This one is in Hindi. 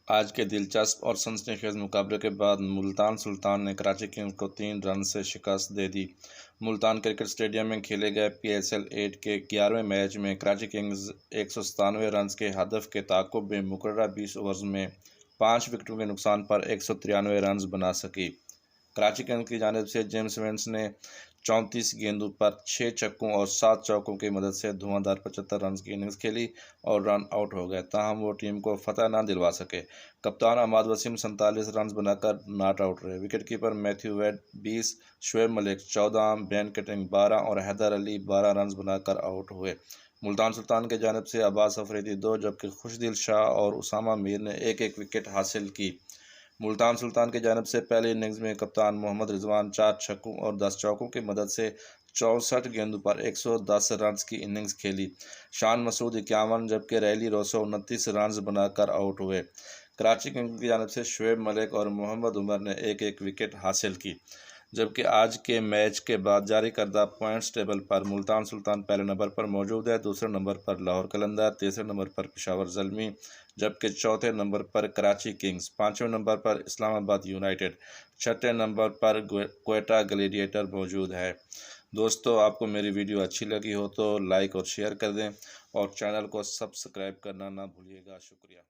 आज के दिलचस्प और सनसनीखेज मुकाबले के बाद मुल्तान सुल्तान ने कराची किंग्स को 3 रन से शिकस्त दे दी। मुल्तान क्रिकेट स्टेडियम में खेले गए PSL 8 के 11वें मैच में कराची किंग्स 197 रन के हदफ के ताक़ुब में मुकर्रर 20 ओवर्स में 5 विकेटों के नुकसान पर 193 रन बना सकी। कराची किंग्स की जानिब से जेम्स इवेंस ने 34 गेंदों पर 6 छक्कों और 7 चौकों की मदद से धुआंधार 75 रन की इनिंग्स खेली और रन आउट हो गए, ताहम वो टीम को फतह न दिलवा सके। कप्तान अहमद वसीम 47 रन बनाकर नॉट आउट रहे। Wicketkeeper Matthew Wade 20, Shoaib Malik 14, Ben Cutting 12 और हैदर अली 12 रन बनाकर आउट हुए। मुल्तान सुल्तान की जानिब से अब्बास अफरीदी 2 जबकि खुशदिल शाह और उसामा मीर ने एक विकेट हासिल की। मुल्तान सुल्तान की जानिब से पहली इनिंग्स में कप्तान मोहम्मद रिजवान 4 छक्कों और 10 चौकों की मदद से 64 गेंदों पर 110 रन की इनिंग्स खेली। शान मसूद 51 जबकि रैली रोसो 29 रन बनाकर आउट हुए। कराची किंग्स की जानिब से शुएब मलिक और मोहम्मद उमर ने एक विकेट हासिल की। जबकि आज के मैच के बाद जारी करदा पॉइंट्स टेबल पर मुल्तान सुल्तान पहले नंबर पर मौजूद है, दूसरे नंबर पर लाहौर कलंदर, तीसरे नंबर पर पेशावर ज़ल्मी, जबकि चौथे नंबर पर कराची किंग्स, पाँचवें नंबर पर इस्लामाबाद यूनाइटेड, छठे नंबर पर क्वेटा ग्लैडिएटर मौजूद है। दोस्तों, आपको मेरी वीडियो अच्छी लगी हो तो लाइक और शेयर कर दें और चैनल को सब्सक्राइब करना ना भूलिएगा। शुक्रिया।